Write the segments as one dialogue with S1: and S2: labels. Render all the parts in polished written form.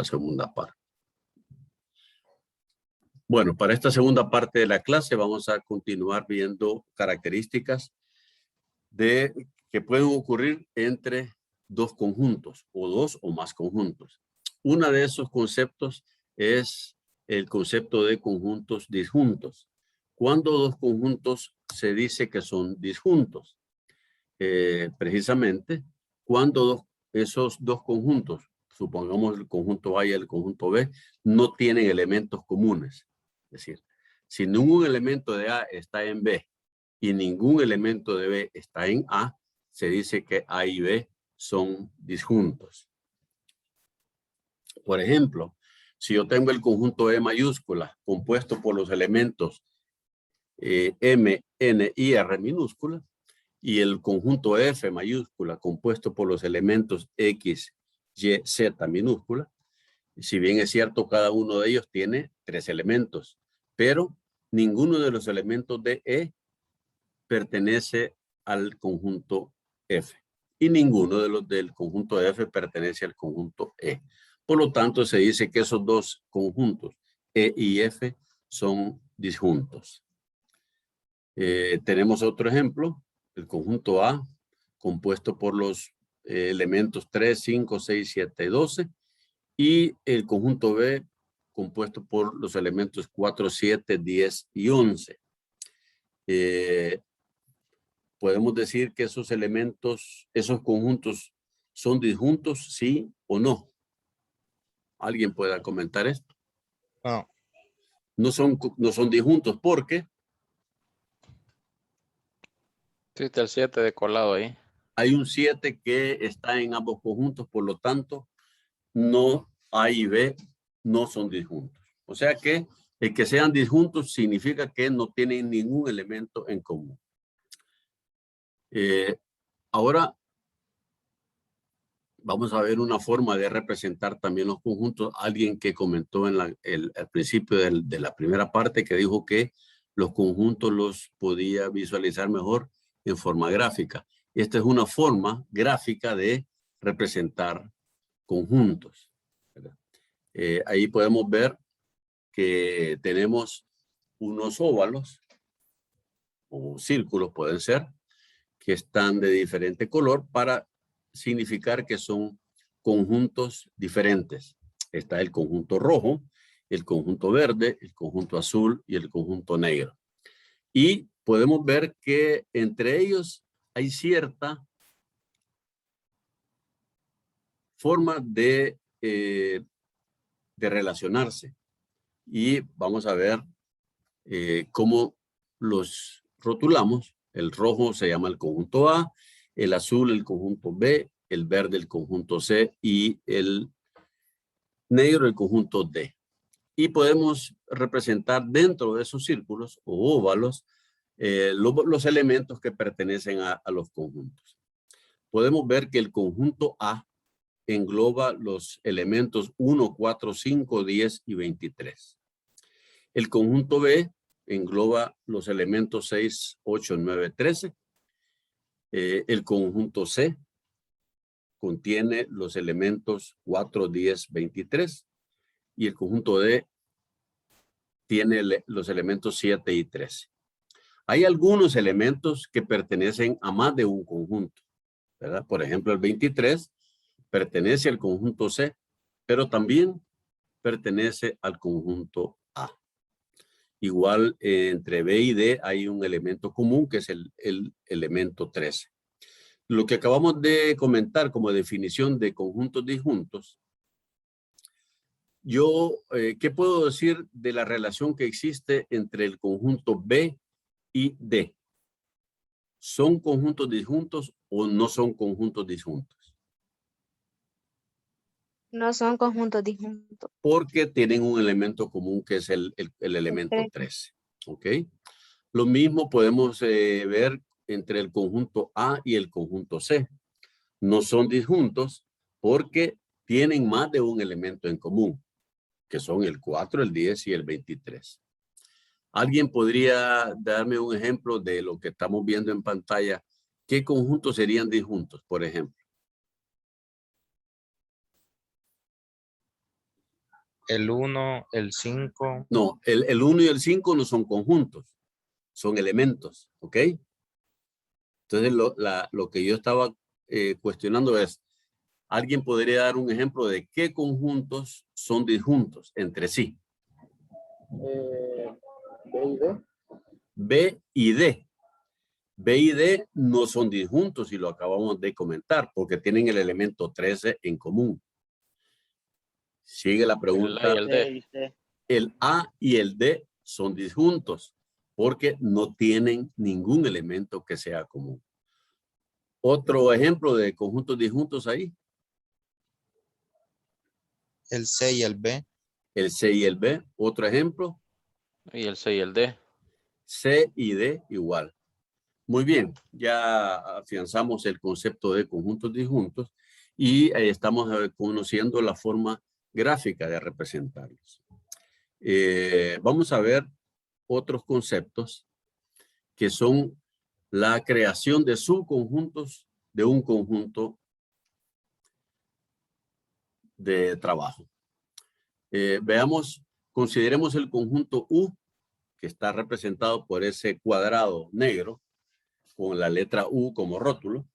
S1: esta segunda parte. Bueno, para esta segunda parte de la clase vamos a continuar viendo características que pueden ocurrir entre dos conjuntos o dos o más conjuntos. Uno de esos conceptos es el concepto de conjuntos disjuntos. Cuando dos conjuntos se dice que son disjuntos, precisamente cuando esos dos conjuntos, supongamos el conjunto A y el conjunto B, no tienen elementos comunes. Es decir, si ningún elemento de A está en B y ningún elemento de B está en A, se dice que A y B son disjuntos. Por ejemplo, si yo tengo el conjunto E mayúscula compuesto por los elementos M, N y R minúscula, y el conjunto F mayúscula compuesto por los elementos X, Y, Z minúscula, si bien es cierto cada uno de ellos tiene 3 elementos, pero ninguno de los elementos de E pertenece al conjunto F y ninguno de los del conjunto F pertenece al conjunto E. Por lo tanto, se dice que esos dos conjuntos, E y F, son disjuntos. Tenemos otro ejemplo, el conjunto A, compuesto por los elementos 3, 5, 6, 7 y 12, y el conjunto B, compuesto por los elementos 4, 7, 10 y 11. Podemos decir que esos elementos, esos conjuntos, son disjuntos, sí o no. ¿Alguien pueda comentar esto?
S2: No.
S1: No son disjuntos porque
S3: Sí, está el 7 de colado ahí.
S1: hay un 7 que está en ambos conjuntos, por lo tanto, no A y B no son disjuntos. O sea que el que sean disjuntos significa que no tienen ningún elemento en común. Ahora vamos a ver una forma de representar también los conjuntos. Alguien que comentó en al principio de la primera parte que dijo que los conjuntos los podía visualizar mejor en forma gráfica. Esta es una forma gráfica de representar conjuntos. Ahí podemos ver que tenemos unos óvalos o círculos pueden ser que están de diferente color para significar que son conjuntos diferentes. Está el conjunto rojo, el conjunto verde, el conjunto azul y el conjunto negro. Y podemos ver que entre ellos hay cierta forma de relacionarse. Y vamos a ver cómo los rotulamos. El rojo se llama el conjunto A, el azul el conjunto B, el verde el conjunto C y el negro el conjunto D. Y podemos representar dentro de esos círculos o óvalos los elementos que pertenecen a los conjuntos. Podemos ver que el conjunto A engloba los elementos 1, 4, 5, 10 y 23. El conjunto B engloba los elementos 6, 8, 9, 13. El conjunto C contiene los elementos 4, 10, 23. Y el conjunto D tiene los elementos 7 y 13. Hay algunos elementos que pertenecen a más de un conjunto, ¿verdad? Por ejemplo, el 23 pertenece al conjunto C, pero también pertenece al conjunto A. Igual entre B y D hay un elemento común que es el elemento 13. Lo que acabamos de comentar como definición de conjuntos disjuntos, ¿qué puedo decir de la relación que existe entre el conjunto B y D? ¿Son conjuntos disjuntos o no son conjuntos disjuntos?
S4: No son conjuntos disjuntos.
S1: Porque tienen un elemento común que es el elemento 13. ¿Ok? Lo mismo podemos ver entre el conjunto A y el conjunto C. No son disjuntos porque tienen más de un elemento en común, que son el 4, el 10 y el 23. ¿Alguien podría darme un ejemplo de lo que estamos viendo en pantalla? ¿Qué conjuntos serían disjuntos, por ejemplo?
S2: El 1, el 5.
S1: No, el 1 y el 5 no son conjuntos, son elementos, ¿ok? Entonces lo que yo estaba cuestionando es, ¿alguien podría dar un ejemplo de qué conjuntos son disjuntos entre sí?
S3: B y D.
S1: B y D. B y D no son disjuntos y lo acabamos de comentar porque tienen el elemento 13 en común. Sigue la pregunta.
S3: El A y el D.
S1: El A y el D son disjuntos porque no tienen ningún elemento que sea común. Otro ejemplo de conjuntos disjuntos ahí.
S2: El C y el B.
S1: El C y el B. Otro ejemplo.
S3: Y el C y el D.
S1: C y D igual. Muy bien, ya afianzamos el concepto de conjuntos disjuntos y estamos conociendo la forma gráfica de representarlos. Vamos a ver otros conceptos que son la creación de subconjuntos de un conjunto de trabajo. Veamos, consideremos el conjunto U, que está representado por ese cuadrado negro con la letra U como rótulo.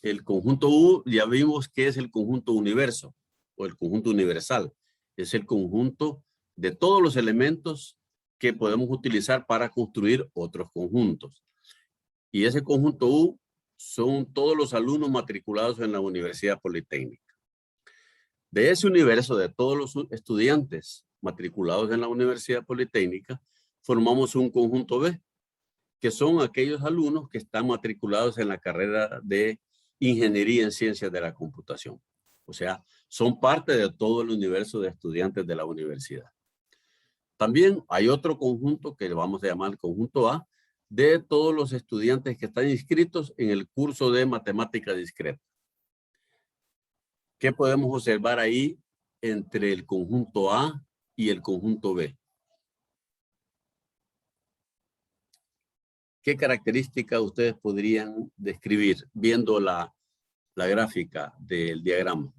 S1: El conjunto U ya vimos que es el conjunto universo o el conjunto universal. Es el conjunto de todos los elementos que podemos utilizar para construir otros conjuntos. Y ese conjunto U son todos los alumnos matriculados en la Universidad Politécnica. De ese universo de todos los estudiantes matriculados en la Universidad Politécnica, formamos un conjunto B, que son aquellos alumnos que están matriculados en la carrera de Ingeniería en Ciencias de la Computación. O sea, son parte de todo el universo de estudiantes de la universidad. También hay otro conjunto que le vamos a llamar el conjunto A, de todos los estudiantes que están inscritos en el curso de matemática discreta. ¿Qué podemos observar ahí entre el conjunto A y el conjunto B? ¿Qué características ustedes podrían describir viendo la gráfica del diagrama?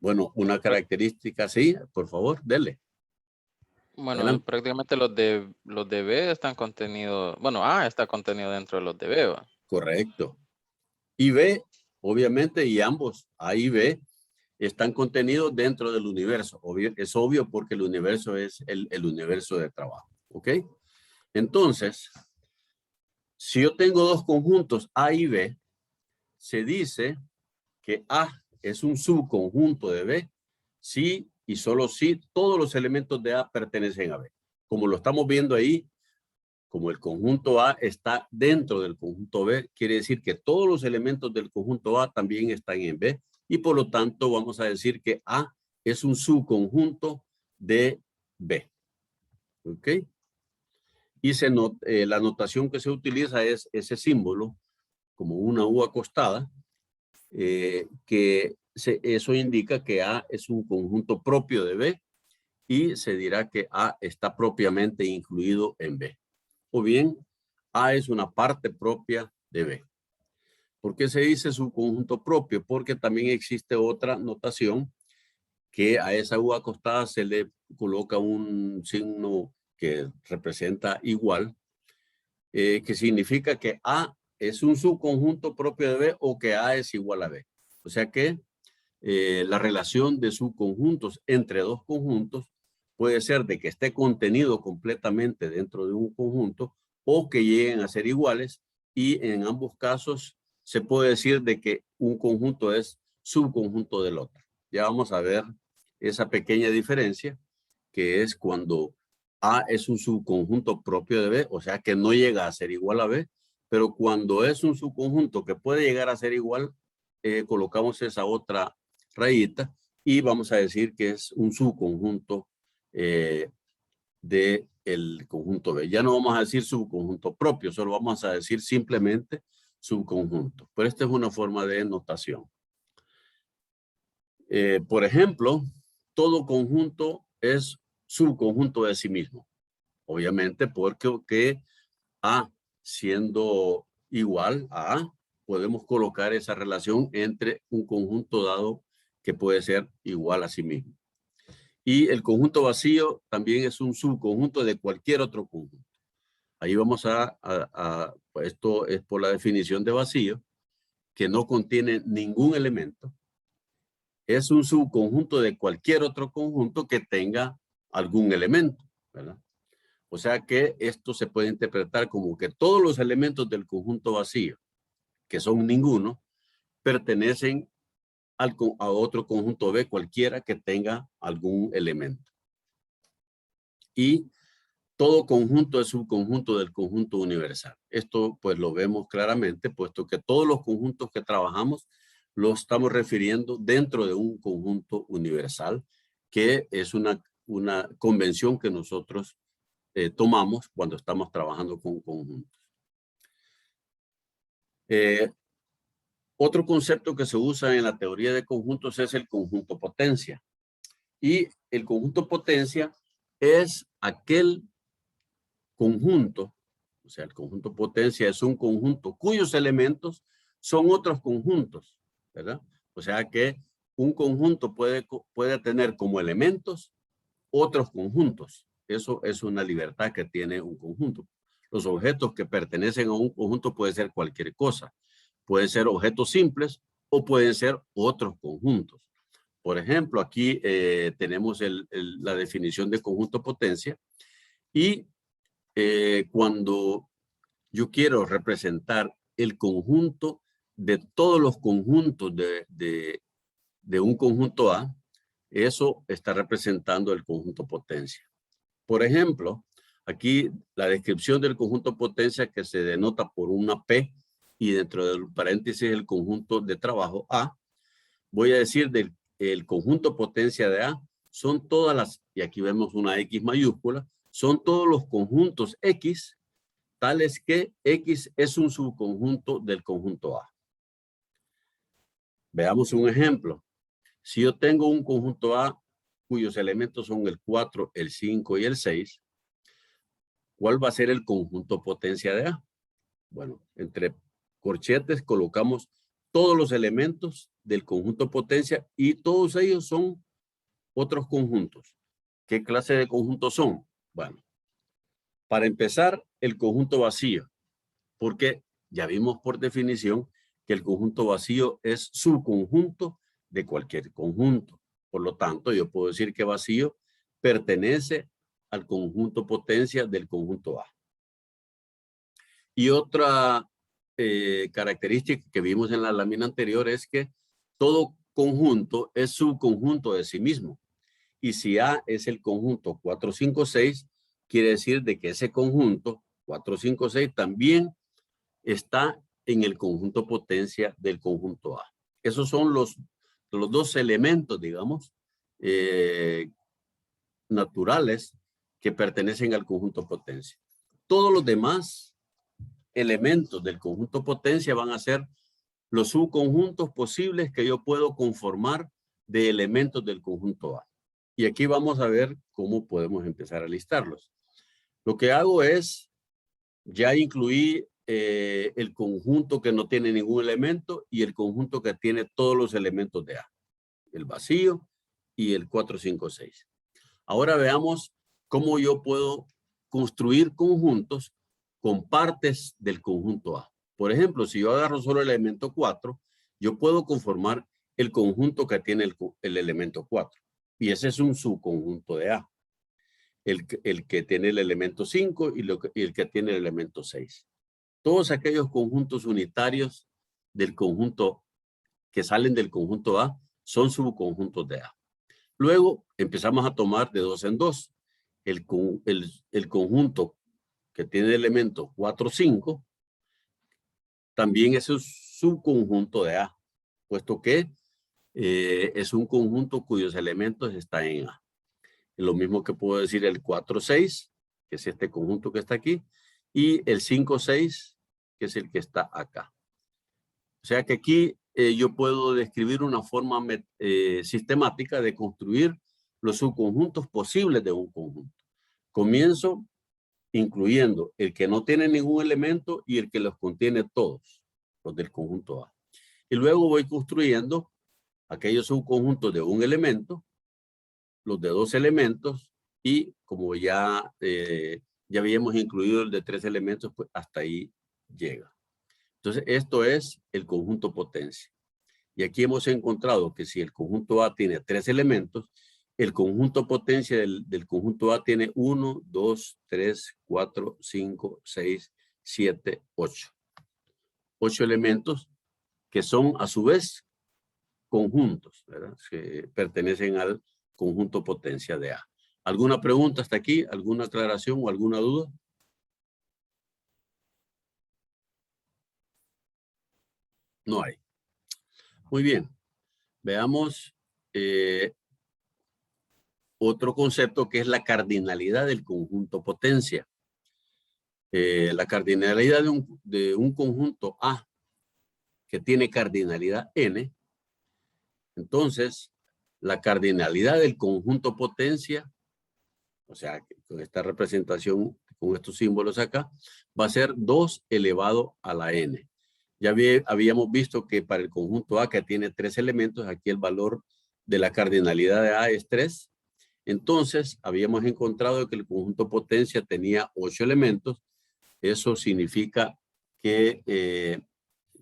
S1: Bueno, una característica, sí, por favor, dele.
S3: Bueno,
S1: Adelante.
S3: prácticamente los de B están contenidos, bueno, A está contenido dentro de los de B, ¿va?
S1: Correcto. Y B, obviamente, y ambos, A y B, están contenidos dentro del universo. Es obvio porque el universo es el universo de trabajo. ¿Ok? Entonces, si yo tengo dos conjuntos A y B, se dice que A es un subconjunto de B si y solo si todos los elementos de A pertenecen a B. Como lo estamos viendo ahí, como el conjunto A está dentro del conjunto B, quiere decir que todos los elementos del conjunto A también están en B y por lo tanto vamos a decir que A es un subconjunto de B. ¿Ok? Y la notación que se utiliza es ese símbolo como una U acostada, eso indica que A es un conjunto propio de B y se dirá que A está propiamente incluido en B. O bien, A es una parte propia de B. ¿Por qué se dice subconjunto propio? Porque también existe otra notación que a esa U acostada se le coloca un signo que representa igual, que significa que A es un subconjunto propio de B o que A es igual a B. O sea que la relación de subconjuntos entre dos conjuntos puede ser de que esté contenido completamente dentro de un conjunto o que lleguen a ser iguales y en ambos casos se puede decir de que un conjunto es subconjunto del otro. Ya vamos a ver esa pequeña diferencia que es cuando A es un subconjunto propio de B, o sea que no llega a ser igual a B, pero cuando es un subconjunto que puede llegar a ser igual, colocamos esa otra rayita y vamos a decir que es un subconjunto del conjunto B. Ya no vamos a decir subconjunto propio, solo vamos a decir simplemente subconjunto. Pero esta es una forma de notación. Por ejemplo, todo conjunto es subconjunto de sí mismo. Obviamente porque A siendo igual a A, podemos colocar esa relación entre un conjunto dado que puede ser igual a sí mismo. Y el conjunto vacío también es un subconjunto de cualquier otro conjunto. Ahí vamos pues esto es por la definición de vacío, que no contiene ningún elemento. Es un subconjunto de cualquier otro conjunto que tenga algún elemento, ¿verdad? O sea que esto se puede interpretar como que todos los elementos del conjunto vacío, que son ninguno, pertenecen a otro conjunto B cualquiera que tenga algún elemento. Y todo conjunto es subconjunto del conjunto universal. Esto pues lo vemos claramente, puesto que todos los conjuntos que trabajamos los estamos refiriendo dentro de un conjunto universal, que es una convención que nosotros tomamos cuando estamos trabajando con conjuntos. Otro concepto que se usa en la teoría de conjuntos es el conjunto potencia. Y el conjunto potencia es aquel conjunto, o sea, el conjunto potencia es un conjunto cuyos elementos son otros conjuntos, ¿verdad? O sea que un conjunto puede tener como elementos otros conjuntos. Eso es una libertad que tiene un conjunto. Los objetos que pertenecen a un conjunto puede ser cualquier cosa. Pueden ser objetos simples o pueden ser otros conjuntos. Por ejemplo, aquí tenemos la definición de conjunto potencia y cuando yo quiero representar el conjunto de todos los conjuntos de un conjunto A, eso está representando el conjunto potencia. Por ejemplo, aquí la descripción del conjunto potencia que se denota por una P y dentro del paréntesis el conjunto de trabajo A, voy a decir del conjunto potencia de A son todas las, y aquí vemos una X mayúscula, son todos los conjuntos X tales que X es un subconjunto del conjunto A. Veamos un ejemplo. Si yo tengo un conjunto A cuyos elementos son el 4, el 5 y el 6, ¿cuál va a ser el conjunto potencia de A? Bueno, entre corchetes colocamos todos los elementos del conjunto potencia y todos ellos son otros conjuntos. ¿Qué clase de conjuntos son? Bueno, para empezar, el conjunto vacío, porque ya vimos por definición que el conjunto vacío es subconjunto de cualquier conjunto. Por lo tanto, yo puedo decir que vacío pertenece al conjunto potencia del conjunto A. Y otra característica que vimos en la lámina anterior es que todo conjunto es subconjunto de sí mismo. Y si A es el conjunto 4, 5, 6, quiere decir de que ese conjunto 4, 5, 6 también está en el conjunto potencia del conjunto A. Esos son los dos elementos, digamos, naturales que pertenecen al conjunto potencia. Todos los demás elementos del conjunto potencia van a ser los subconjuntos posibles que yo puedo conformar de elementos del conjunto A. Y aquí vamos a ver cómo podemos empezar a listarlos. Lo que hago es, ya incluí el conjunto que no tiene ningún elemento y el conjunto que tiene todos los elementos de A. El vacío y el 4, 5, 6. Ahora veamos cómo yo puedo construir conjuntos con partes del conjunto A. Por ejemplo, si yo agarro solo el elemento 4, yo puedo conformar el conjunto que tiene el elemento 4. Y ese es un subconjunto de A. El que tiene el elemento 5 y el que tiene el elemento 6. Todos aquellos conjuntos unitarios del conjunto que salen del conjunto A son subconjuntos de A. Luego empezamos a tomar de dos en dos. El conjunto que tiene elementos 4, 5, también es un subconjunto de A, puesto que es un conjunto cuyos elementos están en A. Lo mismo que puedo decir el 4, 6, que es este conjunto que está aquí, y el 5, 6, que es el que está acá. O sea que aquí yo puedo describir una forma sistemática de construir los subconjuntos posibles de un conjunto. Comienzo incluyendo el que no tiene ningún elemento y el que los contiene todos, los del conjunto A. Y luego voy construyendo aquellos subconjuntos de un elemento, los de dos elementos, y como ya habíamos incluido el de tres elementos, pues hasta ahí llega. Entonces, esto es el conjunto potencia. Y aquí hemos encontrado que si el conjunto A tiene tres elementos, el conjunto potencia del conjunto A tiene 1, 2, 3, 4, 5, 6, 7, 8. 8 elementos que son a su vez conjuntos, ¿verdad? Que pertenecen al conjunto potencia de A. ¿Alguna pregunta hasta aquí? ¿Alguna aclaración o alguna duda? No hay. Muy bien. Veamos otro concepto que es la cardinalidad del conjunto potencia. La cardinalidad de un conjunto A que tiene cardinalidad n. Entonces, la cardinalidad del conjunto potencia, o sea, con esta representación, con estos símbolos acá, va a ser 2 elevado a la n. Ya habíamos visto que para el conjunto A que tiene tres elementos, aquí el valor de la cardinalidad de A es 3. Entonces, habíamos encontrado que el conjunto potencia tenía 8 elementos. Eso significa que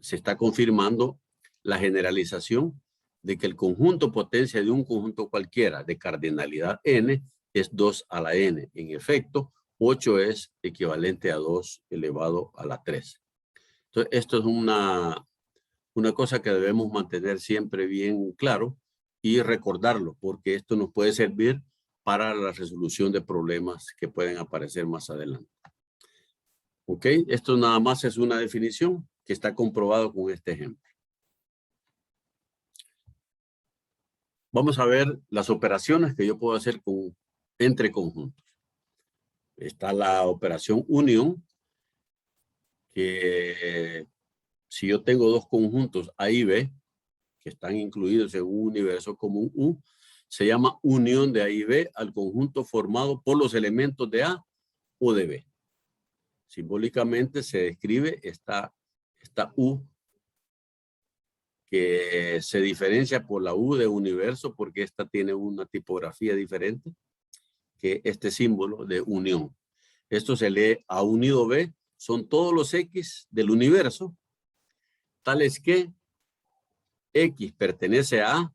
S1: se está confirmando la generalización de que el conjunto potencia de un conjunto cualquiera de cardinalidad n es 2 a la n. En efecto, 8 es equivalente a 2 elevado a la 3. Entonces, esto es una cosa que debemos mantener siempre bien claro y recordarlo, porque esto nos puede servir para la resolución de problemas que pueden aparecer más adelante. ¿Ok? Esto nada más es una definición que está comprobado con este ejemplo. Vamos a ver las operaciones que yo puedo hacer entre conjuntos. Está la operación unión, que si yo tengo dos conjuntos A y B, que están incluidos en un universo común U, se llama unión de A y B al conjunto formado por los elementos de A o de B. Simbólicamente se describe esta U, que se diferencia por la U de universo porque esta tiene una tipografía diferente que este símbolo de unión. Esto se lee A unido B, son todos los X del universo, tales que X pertenece a A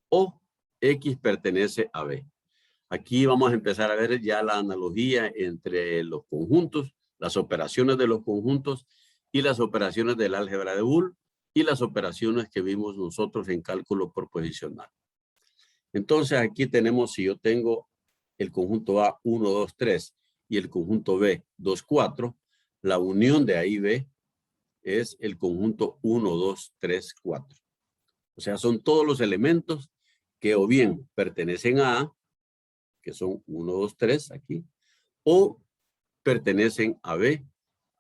S1: o X pertenece a B. Aquí vamos a empezar a ver ya la analogía entre los conjuntos, las operaciones de los conjuntos y las operaciones del álgebra de Boole y las operaciones que vimos nosotros en cálculo proposicional. Entonces aquí tenemos, si yo tengo el conjunto A 1, 2, 3 y el conjunto B 2, 4, la unión de A y B es el conjunto 1, 2, 3, 4. O sea, son todos los elementos que o bien pertenecen a A, que son 1, 2, 3 aquí, o pertenecen a B,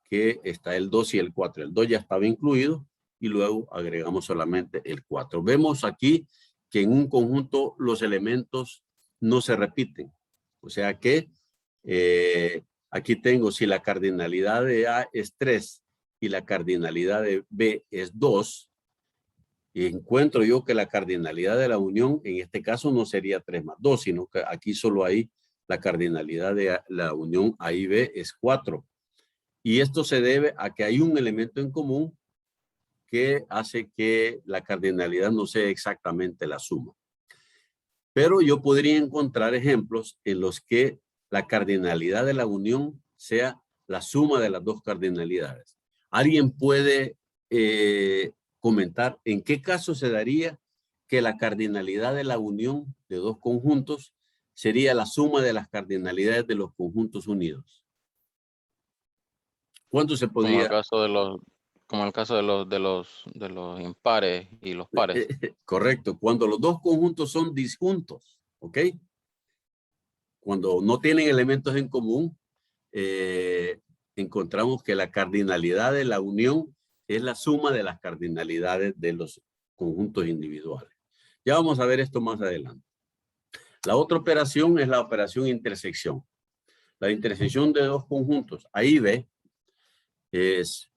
S1: que está el 2 y el 4. El 2 ya estaba incluido y luego agregamos solamente el 4. Vemos aquí que en un conjunto los elementos no se repiten. O sea que aquí tengo, si la cardinalidad de A es 3 y la cardinalidad de B es 2, y encuentro yo que la cardinalidad de la unión en este caso no sería 3 más 2, sino que aquí solo hay la cardinalidad de la unión A y B es 4. Y esto se debe a que hay un elemento en común que hace que la cardinalidad no sea exactamente la suma. Pero yo podría encontrar ejemplos en los que la cardinalidad de la unión sea la suma de las dos cardinalidades. ¿Alguien puede comentar en qué caso se daría que la cardinalidad de la unión de dos conjuntos sería la suma de las cardinalidades de los conjuntos unidos? ¿Cuánto se podría?
S3: Como el caso de los impares y los pares.
S1: Correcto, cuando los dos conjuntos son disjuntos, ¿ok? Cuando no tienen elementos en común, encontramos que la cardinalidad de la unión es la suma de las cardinalidades de los conjuntos individuales. Ya vamos a ver esto más adelante. La otra operación es la operación intersección. La intersección de dos conjuntos A y B es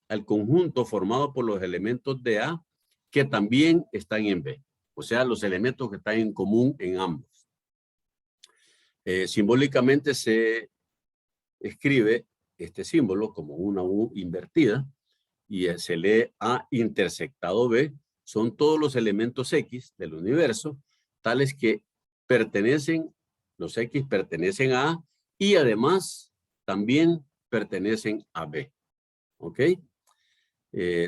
S1: el conjunto formado por los elementos de A que también están en B. O sea, los elementos que están en común en ambos. Simbólicamente se escribe este símbolo como una U invertida y se lee A intersectado B. Son todos los elementos X del universo, tales que los X pertenecen a A y además también pertenecen a B. ¿Ok?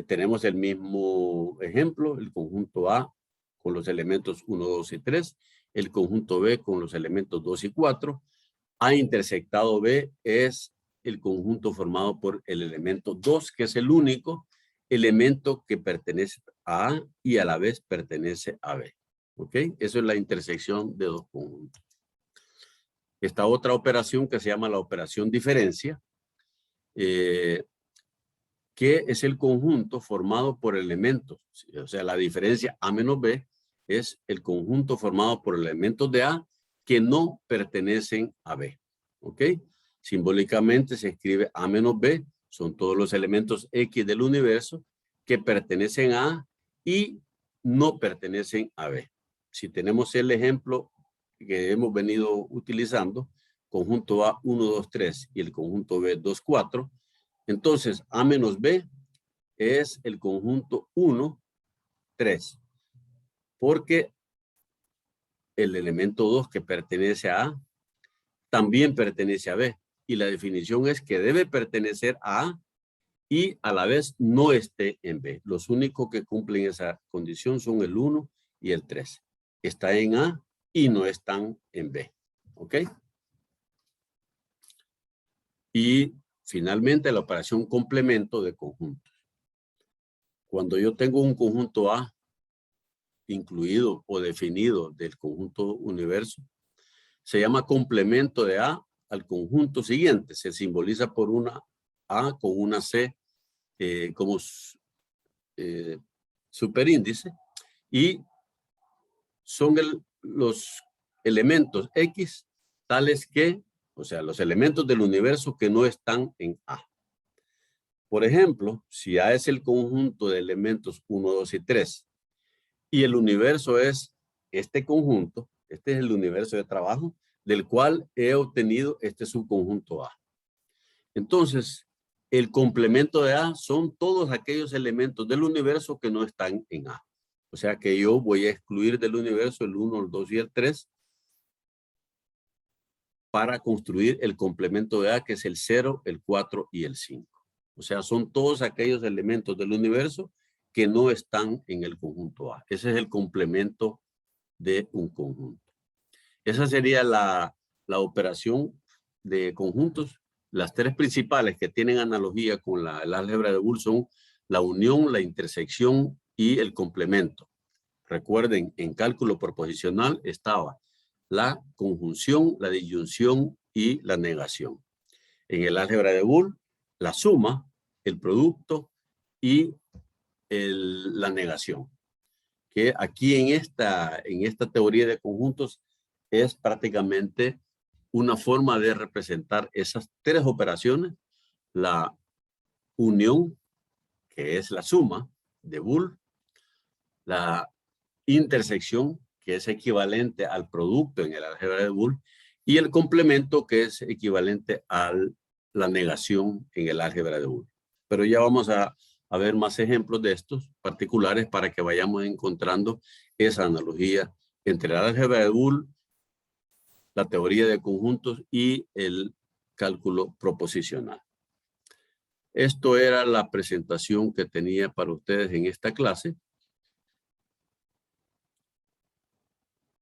S1: Tenemos el mismo ejemplo, el conjunto A con los elementos 1, 2 y 3, el conjunto B con los elementos 2 y 4. A intersectado B es el conjunto formado por el elemento 2, que es el único elemento que pertenece a A y a la vez pertenece a B. ¿Ok? Eso es la intersección de dos conjuntos. Esta otra operación que se llama la operación diferencia, que es el conjunto formado por elementos. O sea, la diferencia A menos B es el conjunto formado por elementos de A que no pertenecen a B. ¿Ok? Simbólicamente se escribe A menos B. Son todos los elementos X del universo que pertenecen a A y no pertenecen a B. Si tenemos el ejemplo que hemos venido utilizando, conjunto A 1, 2, 3 y el conjunto B 2, 4, entonces A menos B es el conjunto 1, 3, porque el elemento 2 que pertenece a A también pertenece a B. Y la definición es que debe pertenecer a A y a la vez no esté en B. Los únicos que cumplen esa condición son el 1 y el 3. Está en A y no están en B. ¿Ok? Y finalmente la operación complemento de conjuntos. Cuando yo tengo un conjunto A incluido o definido del conjunto universo, se llama complemento de A al conjunto siguiente. Se simboliza por una A con una C como superíndice y son los elementos X tales que, o sea, los elementos del universo que no están en A. Por ejemplo, si A es el conjunto de elementos 1, 2 y 3 y el universo es este conjunto, este es el universo de trabajo del cual he obtenido este subconjunto A. Entonces, el complemento de A son todos aquellos elementos del universo que no están en A. O sea que yo voy a excluir del universo el 1, el 2 y el 3 para construir el complemento de A, que es el 0, el 4 y el 5. O sea, son todos aquellos elementos del universo que no están en el conjunto A. Ese es el complemento de un conjunto. Esa sería la operación de conjuntos. Las tres principales que tienen analogía con el álgebra de Boole son la unión, la intersección y el complemento. Recuerden, en cálculo proposicional estaba la conjunción, la disyunción y la negación. En el álgebra de Boole, la suma, el producto y la negación. Que aquí en esta teoría de conjuntos es prácticamente una forma de representar esas tres operaciones: la unión, que es la suma de Boole, la intersección, que es equivalente al producto en el álgebra de Boole, y el complemento, que es equivalente a la negación en el álgebra de Boole. Pero ya vamos a ver más ejemplos de estos particulares para que vayamos encontrando esa analogía entre el álgebra de Boole, la teoría de conjuntos y el cálculo proposicional. Esto era la presentación que tenía para ustedes en esta clase.